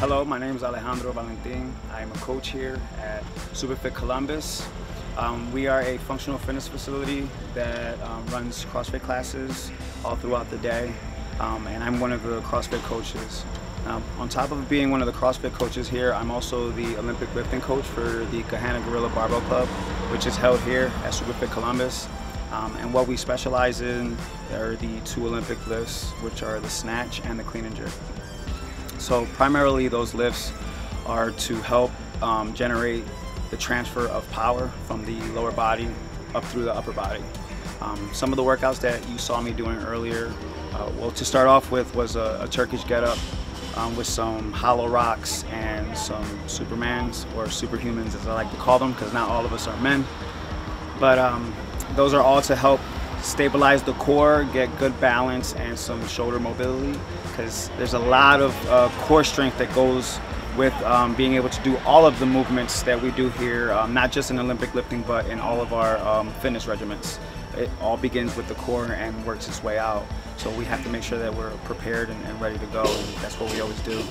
Hello, my name is Alejandro Valentin. I am a coach here at SuperFit Columbus. We are a functional fitness facility that runs CrossFit classes all throughout the day, and I'm one of the CrossFit coaches. On top of being one of the CrossFit coaches here, I'm also the Olympic lifting coach for the Gorilla Barbell Club, which is held here at SuperFit Columbus. And what we specialize in are the two Olympic lifts, which are the snatch and the clean and jerk. So primarily those lifts are to help generate the transfer of power from the lower body up through the upper body. Some of the workouts that you saw me doing earlier, well, to start off with was a Turkish get-up with some hollow rocks and some Supermans, or superhumans as I like to call them, because not all of us are men. But those are all to help stabilize the core, get good balance and some shoulder mobility, because there's a lot of core strength that goes with being able to do all of the movements that we do here, not just in Olympic lifting, but in all of our fitness regimens. It all begins with the core and works its way out. So we have to make sure that we're prepared and ready to go, and that's what we always do.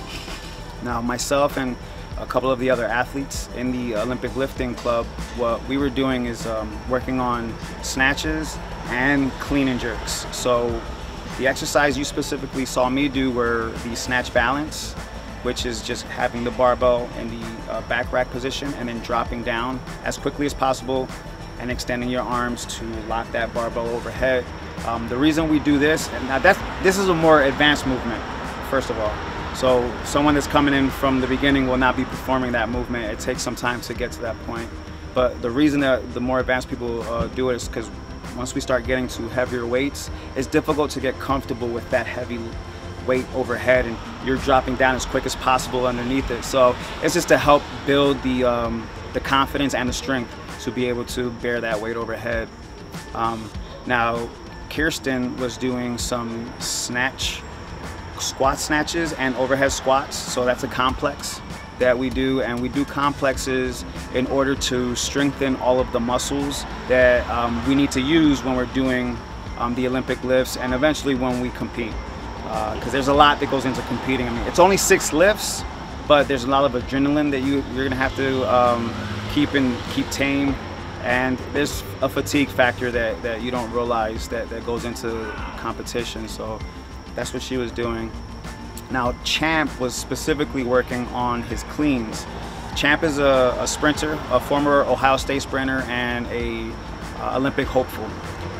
Now, myself and a couple of the other athletes in the Olympic lifting club, what we were doing is working on snatches and clean and jerks. So the exercise you specifically saw me do were the Snatch Balance, which is just having the barbell in the back rack position and then dropping down as quickly as possible and extending your arms to lock that barbell overhead. The reason we do this, and now this is a more advanced movement, first of all. So someone that's coming in from the beginning will not be performing that movement. It takes some time to get to that point. But the reason that the more advanced people do it is because once we start getting to heavier weights, it's difficult to get comfortable with that heavy weight overhead, and you're dropping down as quick as possible underneath it. So it's just to help build the confidence and the strength to be able to bear that weight overhead. Now, Kirsten was doing some squat snatches and overhead squats, so that's a complex that we do, and we do complexes in order to strengthen all of the muscles that we need to use when we're doing the Olympic lifts and eventually when we compete, because there's a lot that goes into competing. I mean, it's only 6 lifts, but there's a lot of adrenaline that you're gonna have to keep tame, and there's a fatigue factor that you don't realize that goes into competition. So that's what she was doing. Now, Champ was specifically working on his cleans. Champ is a sprinter, a former Ohio State sprinter and a Olympic hopeful.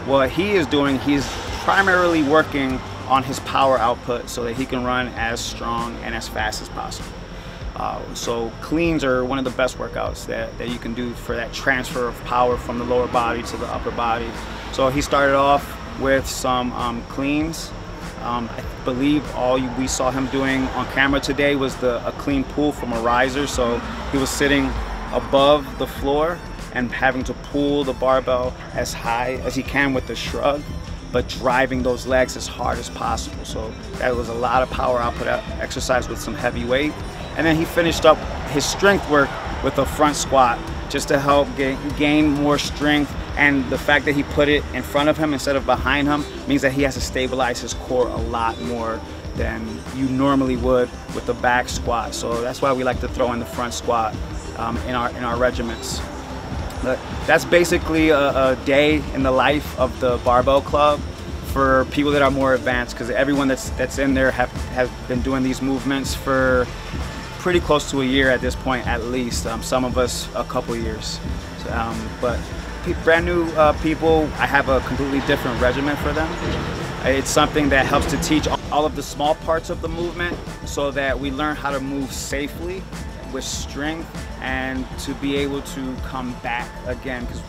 What he is doing, he's primarily working on his power output so that he can run as strong and as fast as possible. So cleans are one of the best workouts that you can do for that transfer of power from the lower body to the upper body. So he started off with some cleans. I believe all we saw him doing on camera today was a clean pull from a riser. So he was sitting above the floor and having to pull the barbell as high as he can with the shrug, but driving those legs as hard as possible. So that was a lot of power output exercise with some heavy weight. And then he finished up his strength work with a front squat just to help gain more strength. And the fact that he put it in front of him instead of behind him means that he has to stabilize his core a lot more than you normally would with the back squat. So that's why we like to throw in the front squat in our regiments. But that's basically a day in the life of the Barbell Club for people that are more advanced, because everyone that's in there has been doing these movements for pretty close to a year at this point, at least. Some of us a couple years. But brand new people, I have a completely different regimen for them. It's something that helps to teach all of the small parts of the movement so that we learn how to move safely with strength and to be able to come back again, because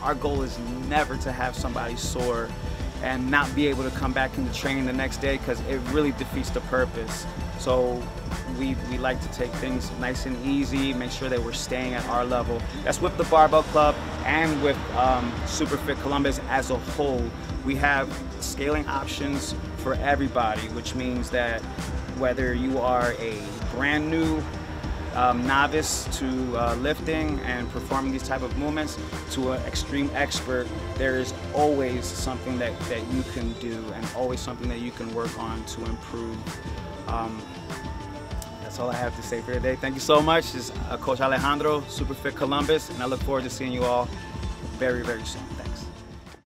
our goal is never to have somebody sore and not be able to come back into training the next day, because it really defeats the purpose. So we like to take things nice and easy, make sure that we're staying at our level. That's with the Barbell Club and with SuperFit Columbus as a whole. We have scaling options for everybody, which means that whether you are a brand new novice to lifting and performing these type of movements to an extreme expert, there is always something that you can do and always something that you can work on to improve. That's That's all I have to say for today. Thank you so much. This is Coach Alejandro, SuperFit Columbus, and I look forward to seeing you all very, very soon. Thanks.